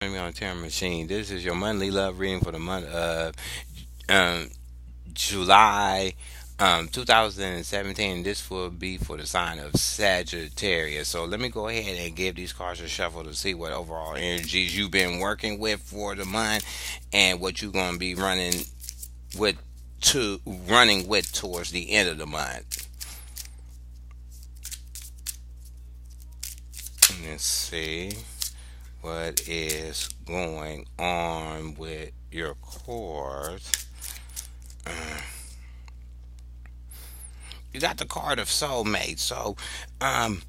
Me on Terror Machine. This is your monthly love reading for the month of um, July 2017. This will be for the sign of Sagittarius. So let me go ahead and give these cards a shuffle to see what overall energies you've been working with for the month and what you're going to be with running with towards the end of the month. Let's see what is going on with your cards. You got the card of soulmate. So, um,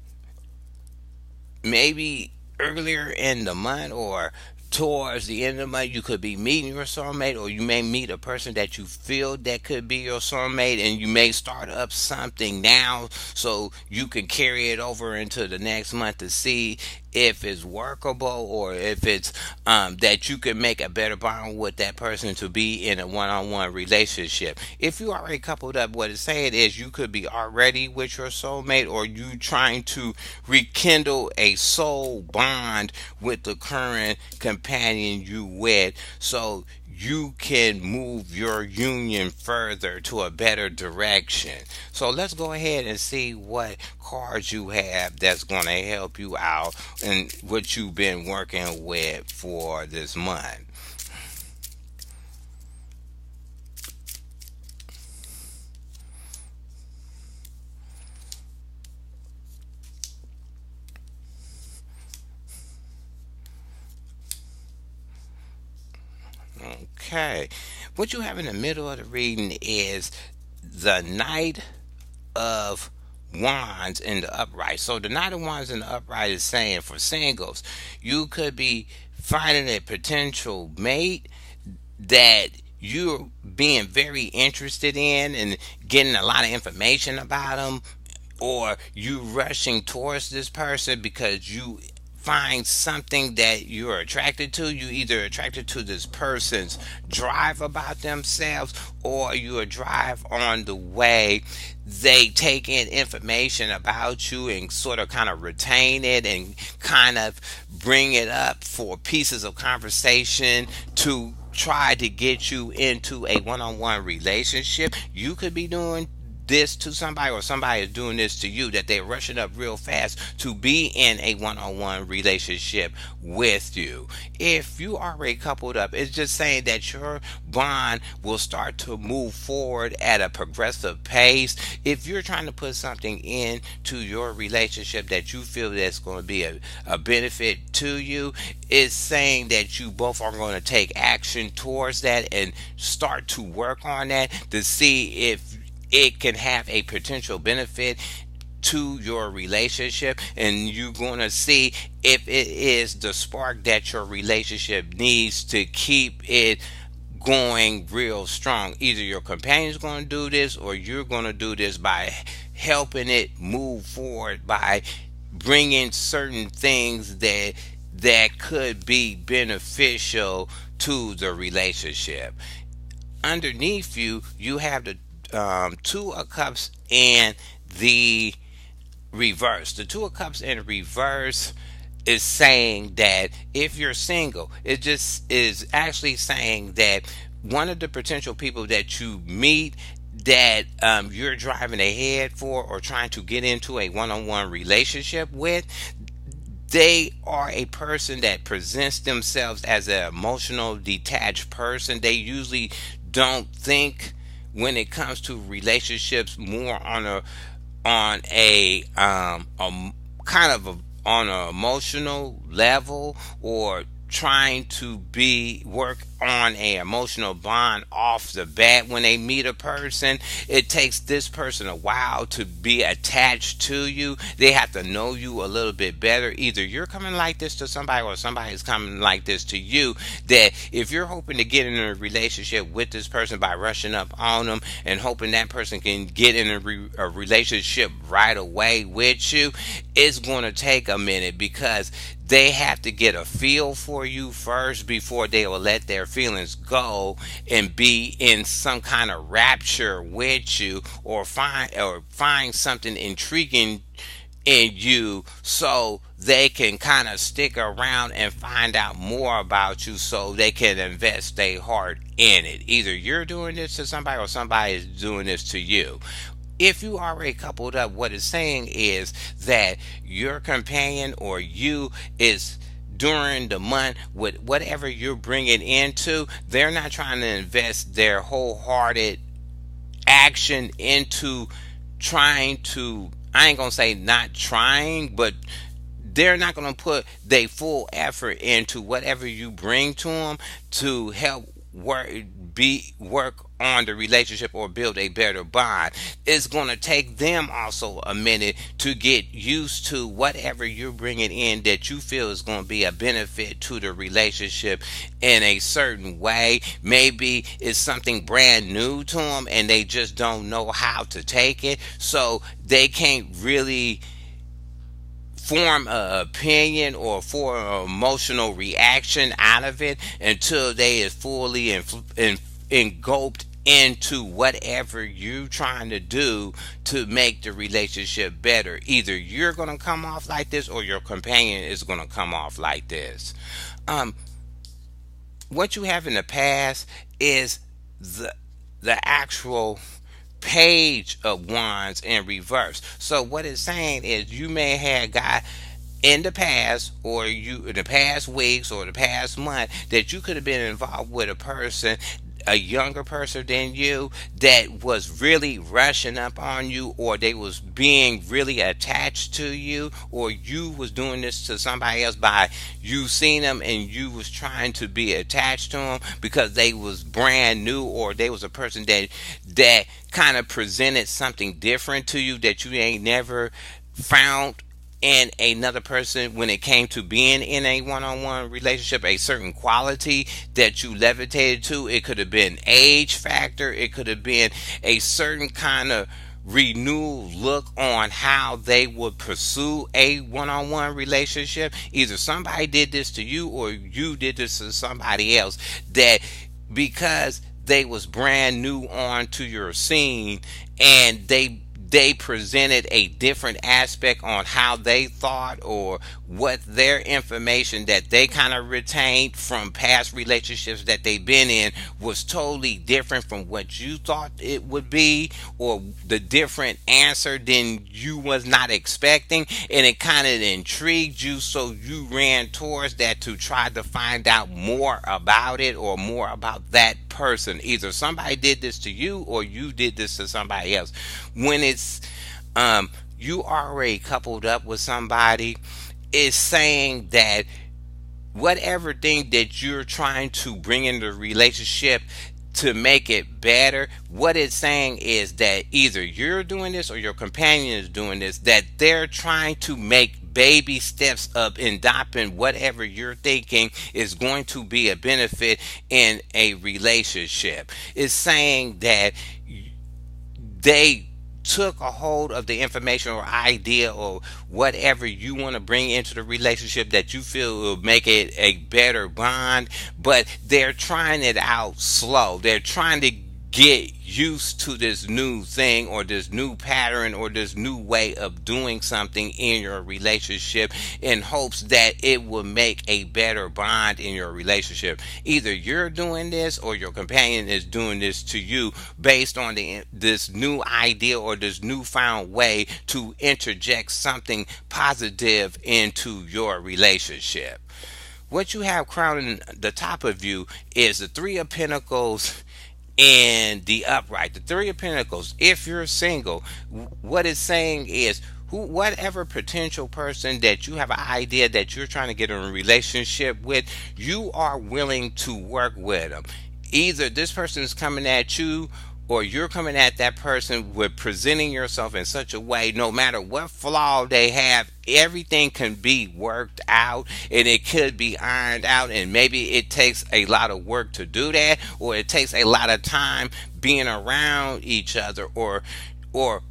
maybe earlier in the month or towards the end of the month, you could be meeting your soulmate, or you may meet a person that you feel that could be your soulmate, and you may start up something now so you can carry it over into the next month to see if it's workable, or if it's that you can make a better bond with that person to be in a one-on-one relationship. If you already coupled up, what it's saying is you could be already with your soulmate, or you trying to rekindle a soul bond with the current companion you with, so you can move your union further to a better direction. So let's go ahead and see what cards you have that's going to help you out and what you've been working with for this month. Okay. What you have in the middle of the reading is the Knight of Wands in the upright. So the Knight of Wands in the upright is saying for singles, you could be finding a potential mate that you're being very interested in and getting a lot of information about them, or you rushing towards this person because you find something that you're attracted to. You either attracted to this person's drive about themselves, or you drive on the way they take in information about you and sort of kind of retain it and kind of bring it up for pieces of conversation to try to get you into a one-on-one relationship. You could be doing this to somebody, or somebody is doing this to you, that they're rushing up real fast to be in a one-on-one relationship with you. If you already coupled up, it's just saying that your bond will start to move forward at a progressive pace. If you're trying to put something into your relationship that you feel that's going to be a benefit to you, it's saying that you both are going to take action towards that and start to work on that to see if it can have a potential benefit to your relationship, and you're going to see if it is the spark that your relationship needs to keep it going real strong. Either your companion's going to do this, or you're going to do this by helping it move forward, by bringing certain things that could be beneficial to the relationship. Underneath you, you have the two of cups in the reverse. The two of cups in reverse is saying that if you're single, it just is actually saying that one of the potential people that you meet, that you're driving ahead for or trying to get into a one-on-one relationship with, they are a person that presents themselves as an emotional detached person. They usually don't think when it comes to relationships more on a kind of on an emotional level, or trying to be work on a emotional bond off the bat. When they meet a person, it takes this person a while to be attached to you. They have to know you a little bit better. Either you're coming like this to somebody, or somebody's coming like this to you. That if you're hoping to get in a relationship with this person by rushing up on them and hoping that person can get in a relationship right away with you, it's going to take a minute, because they have to get a feel for you first before they will let their feelings go and be in some kind of rapture with you, or find something intriguing in you so they can kind of stick around and find out more about you so they can invest their heart in it. Either you're doing this to somebody or somebody is doing this to you. If you already coupled up, what it's saying is that your companion or you is during the month with whatever you're bringing into, they're not trying to invest their wholehearted action into trying to, I ain't gonna say not trying, but they're not gonna put their full effort into whatever you bring to them to help work on the relationship or build a better bond. It's going to take them also a minute to get used to whatever you're bringing in that you feel is going to be a benefit to the relationship in a certain way. Maybe it's something brand new to them and they just don't know how to take it, so they can't really form an opinion or form an emotional reaction out of it until they is fully engulfed into whatever you're trying to do to make the relationship better. Either you're going to come off like this or your companion is going to come off like this. Um, what you have in the past is the actual page of wands in reverse. So what it's saying is you may have got in the past, or you in the past weeks or the past month, that you could have been involved with a person, a younger person than you, that was really rushing up on you, or they was being really attached to you, or you was doing this to somebody else by you seen them and you was trying to be attached to them because they was brand new, or they was a person that kind of presented something different to you that you ain't never found in another person when it came to being in a one-on-one relationship, a certain quality that you levitated to. It could have been age factor, it could have been a certain kind of renewed look on how they would pursue a one-on-one relationship. Either somebody did this to you or you did this to somebody else, that because they was brand new onto your scene and they presented a different aspect on how they thought or what their information that they kind of retained from past relationships that they've been in was totally different from what you thought it would be, or the different answer than you was not expecting, and it kind of intrigued you, so you ran towards that to try to find out more about it or more about that person. Either somebody did this to you or you did this to somebody else. When it's you already coupled up with somebody, is saying that whatever thing that you're trying to bring in the relationship to make it better, what it's saying is that either you're doing this or your companion is doing this, that they're trying to make baby steps up in adopting whatever you're thinking is going to be a benefit in a relationship. It's saying that they took a hold of the information or idea or whatever you want to bring into the relationship that you feel will make it a better bond, but they're trying it out slow. They're trying to get used to this new thing or this new pattern or this new way of doing something in your relationship in hopes that it will make a better bond in your relationship. Either you're doing this or your companion is doing this to you based on this new idea or this newfound way to interject something positive into your relationship. What you have crowning the top of you is the Three of Pentacles in the upright. The Three of Pentacles, if you're single, what it's saying is whatever potential person that you have an idea that you're trying to get in a relationship with, you are willing to work with them. Either this person is coming at you or you're coming at that person with presenting yourself in such a way, no matter what flaw they have, everything can be worked out and it could be ironed out. And maybe it takes a lot of work to do that, or it takes a lot of time being around each other, or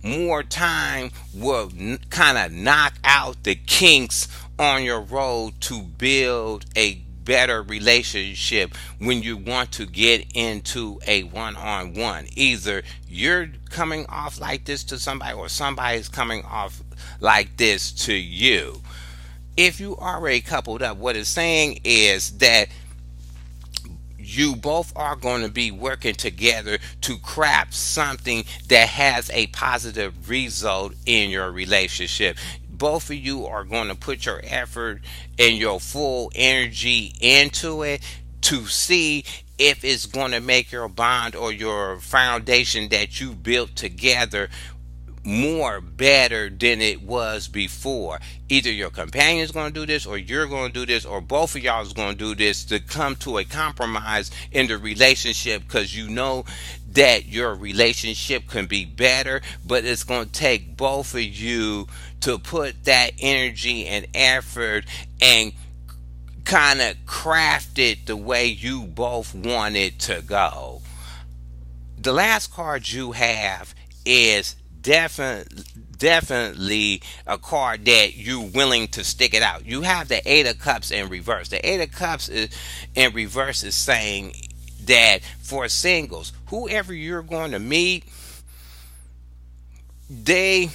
more time will kind of knock out the kinks on your road to build a better relationship when you want to get into a one-on-one. Either you're coming off like this to somebody or somebody's coming off like this to you. If you already coupled up, what it's saying is that you both are going to be working together to craft something that has a positive result in your relationship. Both of you are going to put your effort and your full energy into it to see if it's going to make your bond or your foundation that you built together more better than it was before. Either your companion's going to do this, or you're going to do this, or both of y'all is going to do this to come to a compromise in the relationship, because you know that your relationship can be better, but it's going to take both of you to put that energy and effort and kind of craft it the way you both want it to go. The last card you have is definitely a card that you're willing to stick it out. You have the Eight of Cups in reverse. The Eight of Cups in reverse is saying that for singles, whoever you're going to meet, they,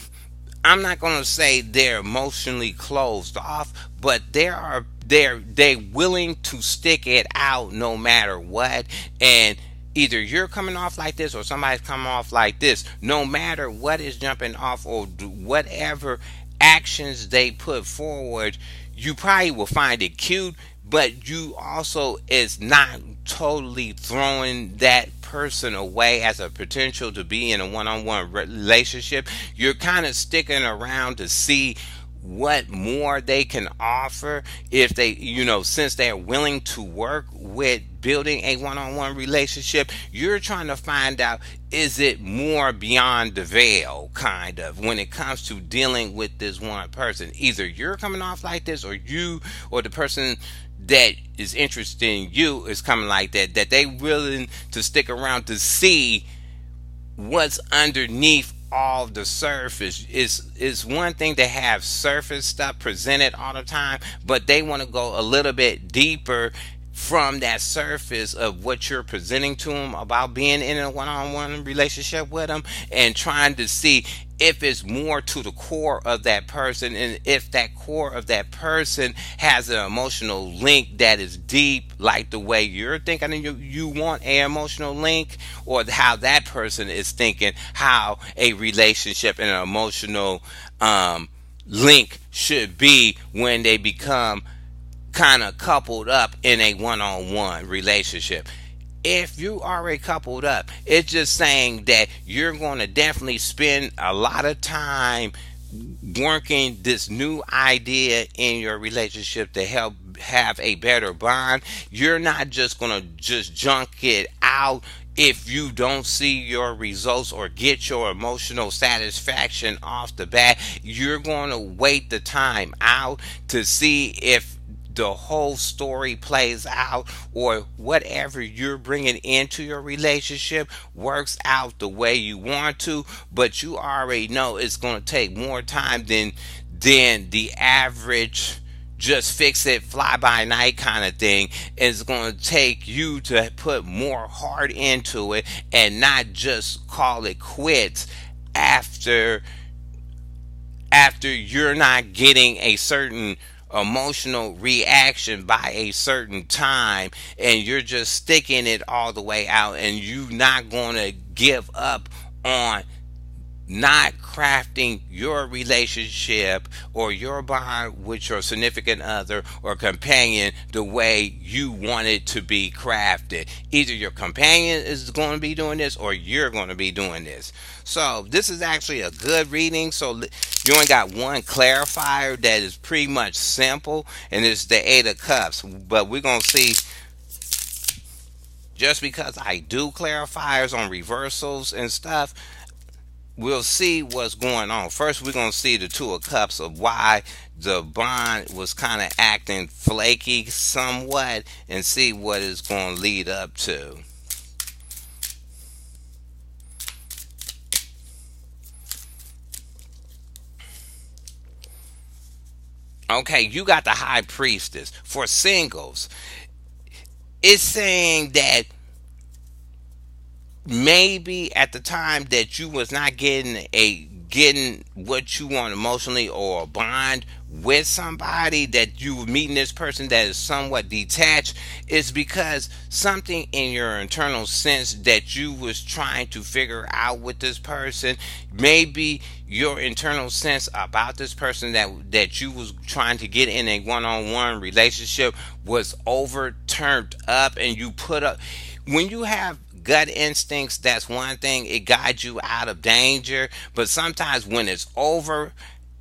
I'm not going to say they're emotionally closed off, but they willing to stick it out no matter what. And either you're coming off like this or somebody's coming off like this, no matter what is jumping off or whatever actions they put forward, you probably will find it cute, but you also is not totally throwing that person away as a potential to be in a one-on-one relationship. You're kind of sticking around to see what more they can offer, if they, since they're willing to work with building a one-on-one relationship. You're trying to find out, is it more beyond the veil, kind of, when it comes to dealing with this one person. Either you're coming off like this, or you, or the person that is interested in you is coming like that they willing to stick around to see what's underneath all the surface. Is one thing to have surface stuff presented all the time, but they want to go a little bit deeper from that surface of what you're presenting to them about being in a one-on-one relationship with them, and trying to see if it's more to the core of that person, and if that core of that person has an emotional link that is deep, like the way you're thinking and you want an emotional link, or how that person is thinking how a relationship and an emotional link should be when they become kind of coupled up in a one-on-one relationship. If you already coupled up, it's just saying that you're going to definitely spend a lot of time working this new idea in your relationship to help have a better bond. You're not just going to just junk it out if you don't see your results or get your emotional satisfaction off the bat. You're going to wait the time out to see if the whole story plays out, or whatever you're bringing into your relationship works out the way you want to. But you already know it's going to take more time than the average just fix it fly by night kind of thing. It's going to take you to put more heart into it, and not just call it quits after you're not getting a certain emotional reaction by a certain time, and you're just sticking it all the way out, and you're not going to give up on not crafting your relationship or your bond with your significant other or companion the way you want it to be crafted. Either your companion is going to be doing this, or you're going to be doing this. So this is actually a good reading. So you only got one clarifier that is pretty much simple, and it's the Eight of Cups. But we're going to see, just because I do clarifiers on reversals and stuff, we'll see what's going on. First, we're going to see the Two of Cups of why the bond was kind of acting flaky somewhat, and see what it's going to lead up to. Okay, you got the High Priestess. For singles, it's saying that maybe at the time that you was not getting a getting what you want emotionally or a bond with somebody, that you meeting this person that is somewhat detached, is because something in your internal sense that you was trying to figure out with this person, maybe your internal sense about this person that you was trying to get in a one-on-one relationship was over turned up, and you put up, when you have gut instincts, that's one thing, it guides you out of danger. But sometimes when it's over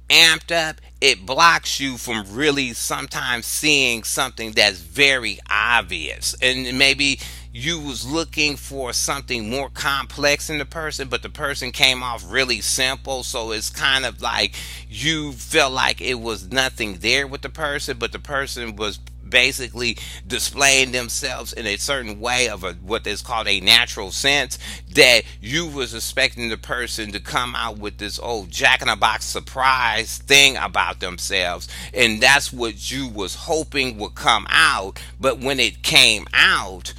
amped up, it blocks you from really sometimes seeing something that's very obvious. And maybe you was looking for something more complex in the person, but the person came off really simple. So it's kind of like you felt like it was nothing there with the person, but the person was basically displaying themselves in a certain way of a what is called a natural sense, that you was expecting the person to come out with this old jack in a box surprise thing about themselves, and that's what you was hoping would come out. But when it came out,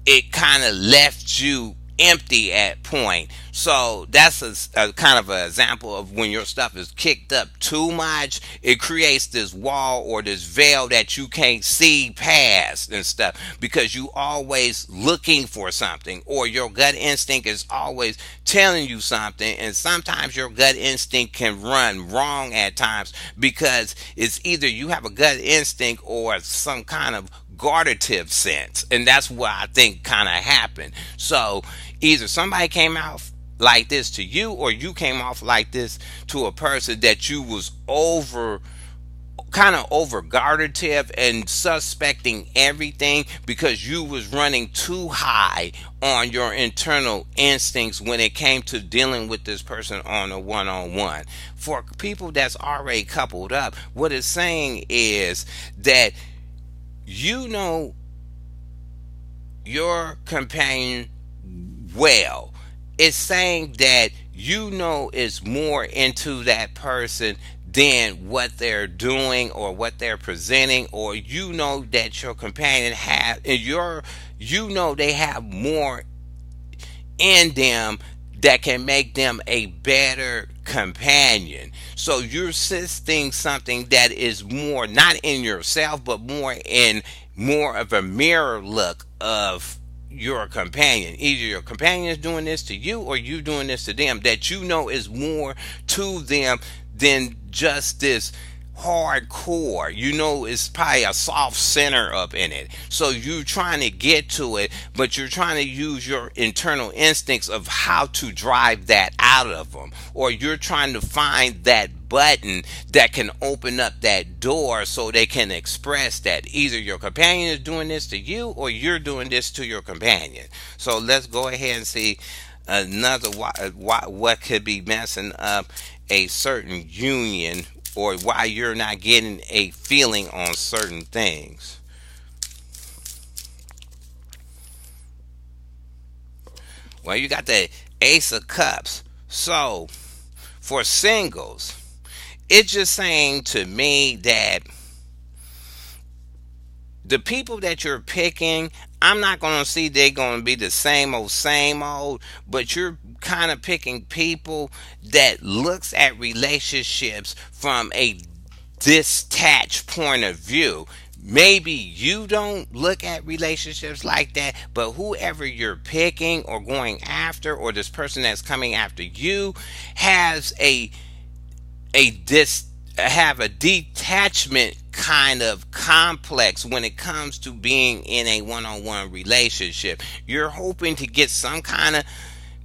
it kind of left you empty at point. So that's a kind of an example of when your stuff is kicked up too much, it creates this wall or this veil that you can't see past and stuff, because you always looking for something, or your gut instinct is always telling you something. And sometimes your gut instinct can run wrong at times, because it's either you have a gut instinct or some kind of guardative sense, and that's what I think kind of happened. So either somebody came out like this to you, or you came off like this to a person that you was over, kind of over guardative and suspecting everything, because you was running too high on your internal instincts when it came to dealing with this person on a one-on-one. For people that's already coupled up, what it's saying is that you know your companion well. It's saying that you know is more into that person than what they're doing or what they're presenting, or you know that your companion have, and you know they have more in them that can make them a better companion. So you're sensing something that is more not in yourself, but more in more of a mirror look of your companion. Either your companion is doing this to you, or you doing this to them, that you know is more to them than just this hardcore. You know, it's probably a soft center up in it. So you're trying to get to it, but you're trying to use your internal instincts of how to drive that out of them. Or you're trying to find that button that can open up that door so they can express that either your companion is doing this to you, or you're doing this to your companion. So let's go ahead and see another what could be messing up a certain union, or why you're not getting a feeling on certain things. Well, you got the Ace of Cups. So, for singles, it's just saying to me that the people that you're picking, I'm not going to see they're going to be the same old, but you're kind of picking people that looks at relationships from a detached point of view. Maybe you don't look at relationships like that, but whoever you're picking or going after, or this person that's coming after you, has a dis have a detachment kind of complex when it comes to being in a one-on-one relationship. You're hoping to get some kind of,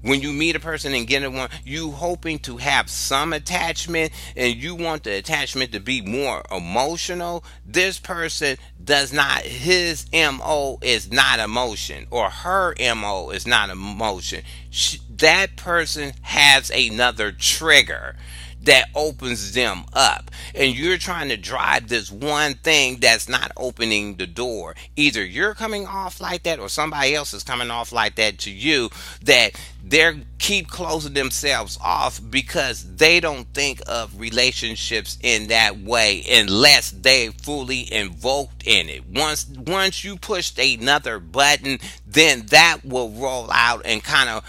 when you meet a person and get in one, you hoping to have some attachment, and you want the attachment to be more emotional. This person does not, his MO is not emotion, or her MO is not emotion. That person has another trigger that opens them up, and you're trying to drive this one thing that's not opening the door. Either you're coming off like that, or somebody else is coming off like that to you, that they're keep closing themselves off because they don't think of relationships in that way unless they fully invoked in it. Once you pushed another button, then that will roll out and kind of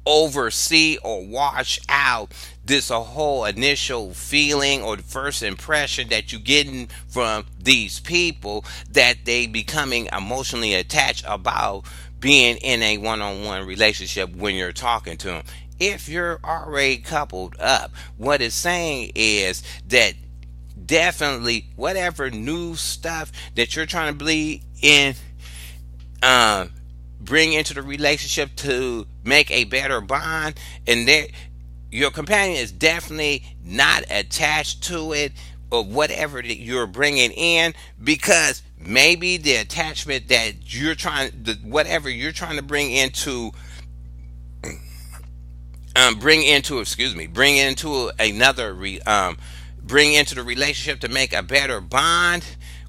oversee or wash out this a whole initial feeling or the first impression that you're getting from these people, that they becoming emotionally attached about being in a one-on-one relationship when you're talking to them. If you're already coupled up, what it's saying is that definitely whatever new stuff that you're trying to bleed in, um, bring into the relationship to make a better bond, and there your companion is definitely not attached to it or whatever that you're bringing in, because maybe the attachment that you're trying, whatever you're trying to bring into another bring into the relationship to make a better bond.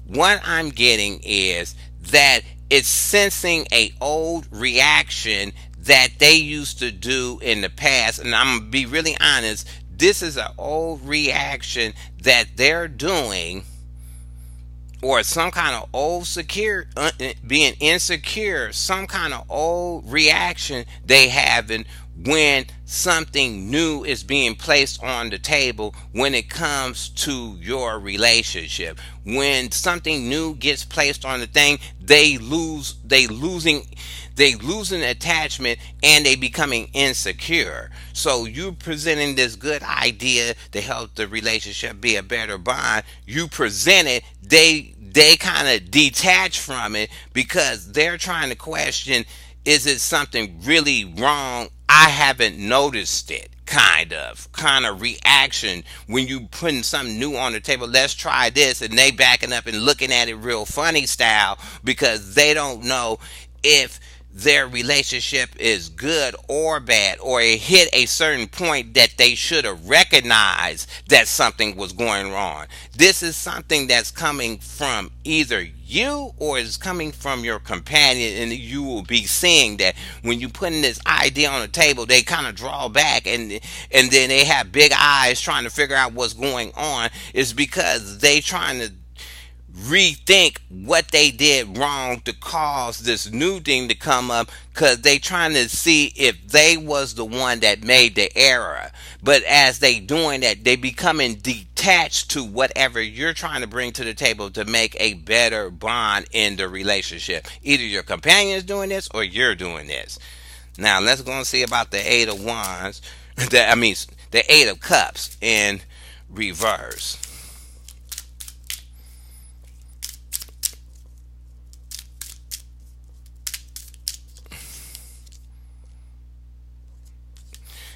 What I'm getting is that it's sensing a old reaction that they used to do in the past, and I'm gonna be really honest, this is an old reaction that they're doing, or some kind of old secure, being insecure, some kind of old reaction they having when something new is being placed on the table when it comes to your relationship. When something new gets placed on the thing, they losing attachment, and they becoming insecure. So you presenting this good idea to help the relationship be a better bond, you present it, they kind of detach from it because they're trying to question, is it something really wrong? I haven't noticed it. Kind of reaction when you putting something new on the table. Let's try this, and they backing up and looking at it real funny style because they don't know if their relationship is good or bad, or it hit a certain point that they should have recognized that something was going wrong. This is something that's coming from either you or is coming from your companion, and you will be seeing that when you putting this idea on the table, they kind of draw back, and then they have big eyes trying to figure out what's going on. Is because they trying to rethink what they did wrong to cause this new thing to come up, because they trying to see if they was the one that made the error. But as they doing that, they becoming detached to whatever you're trying to bring to the table to make a better bond in the relationship. Either your companion is doing this or you're doing this. Now let's go and see about the eight of wands. The eight of cups in reverse.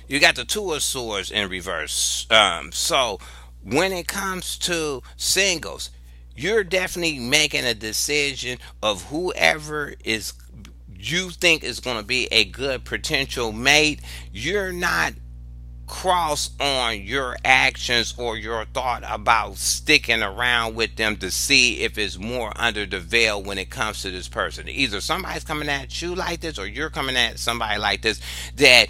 You got the two of swords in reverse. So when it comes to singles, you're definitely making a decision of whoever is you think is going to be a good potential mate. You're not cross on your actions or your thought about sticking around with them to see if it's more under the veil when it comes to this person. Either somebody's coming at you like this or you're coming at somebody like this, that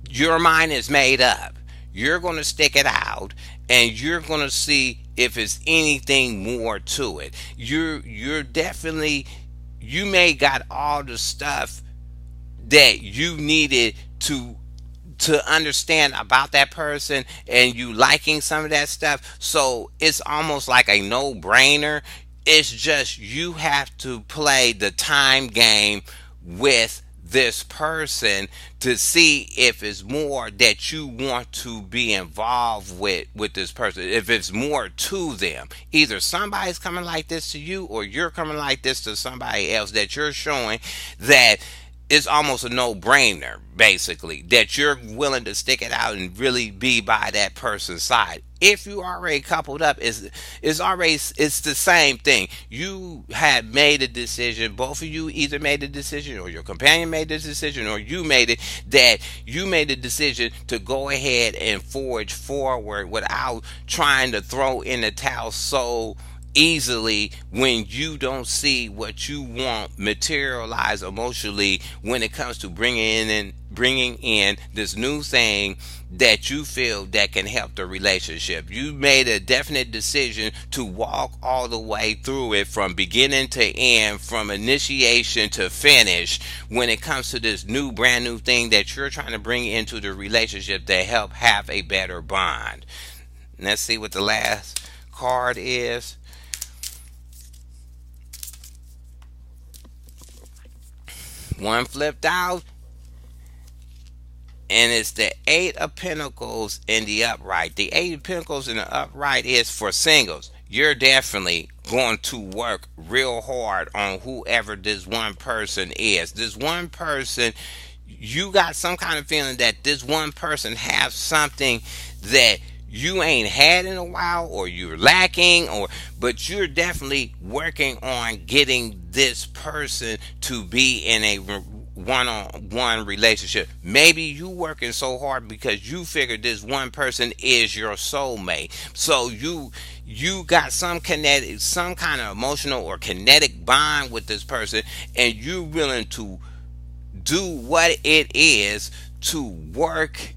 your mind is made up. You're going to stick it out, and you're going to see if it's anything more to it. You're definitely, you may got all the stuff that you needed to understand about that person, and you liking some of that stuff, so it's almost like a no-brainer. It's just you have to play the time game with this person to see if it's more that you want to be involved with this person, if it's more to them. Either somebody's coming like this to you or you're coming like this to somebody else, that you're showing that it's almost a no-brainer, basically, that you're willing to stick it out and really be by that person's side. If you already coupled up, it's the same thing. You have made a decision. Both of you either made a decision, or your companion made this decision, or you made it, that you made a decision to go ahead and forge forward without trying to throw in the towel so easily when you don't see what you want materialize emotionally when it comes to bringing in this new thing that you feel that can help the relationship. You made a definite decision to walk all the way through it from beginning to end, from initiation to finish, when it comes to this new brand new thing that you're trying to bring into the relationship to help have a better bond. Let's see what the last card is. One flipped out, and it's the Eight of Pentacles in the upright. The Eight of Pentacles in the upright is for singles. You're definitely going to work real hard on whoever this one person is. This one person, you got some kind of feeling that this one person has something that you ain't had in a while, or you're lacking, or but you're definitely working on getting this person to be in a one-on-one relationship. Maybe you working so hard because you figured this one person is your soulmate. So you got some kinetic, some kind of emotional or kinetic bond with this person, and you're willing to do what it is to work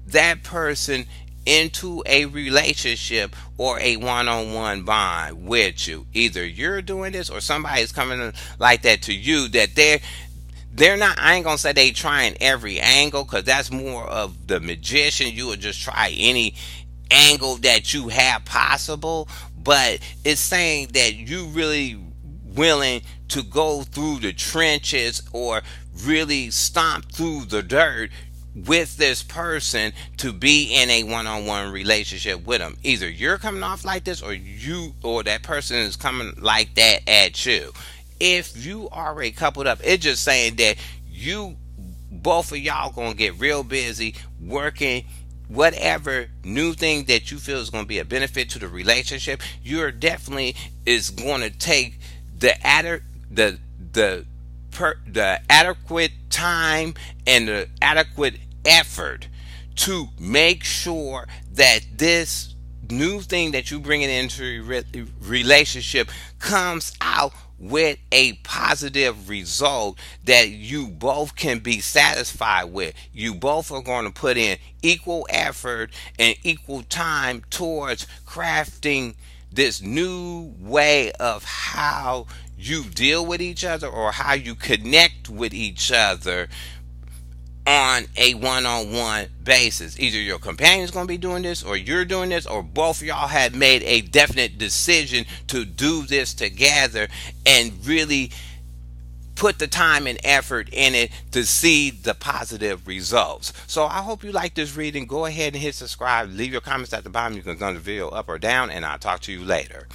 that person into a relationship or a one-on-one bond with you. Either you're doing this or somebody's coming like that to you, that they're not, I ain't gonna say they trying every angle, because that's more of the magician. You would just try any angle that you have possible, but it's saying that you really willing to go through the trenches or really stomp through the dirt with this person to be in a one-on-one relationship with them. Either you're coming off like this, or you or that person is coming like that at you. If you already coupled up, it's just saying that you, both of y'all, gonna get real busy working whatever new thing that you feel is going to be a benefit to the relationship. You're definitely is going to take the the the adequate time and the adequate effort to make sure that this new thing that you bringing into your relationship comes out with a positive result that you both can be satisfied with. You both are going to put in equal effort and equal time towards crafting this new way of how you deal with each other, or how you connect with each other on a one-on-one basis. Either your companion's going to be doing this, or you're doing this, or both of y'all have made a definite decision to do this together and really put the time and effort in it to see the positive results. So I hope you like this reading. Go ahead and hit subscribe. Leave your comments at the bottom. You can thumb the video up or down, and I'll talk to you later.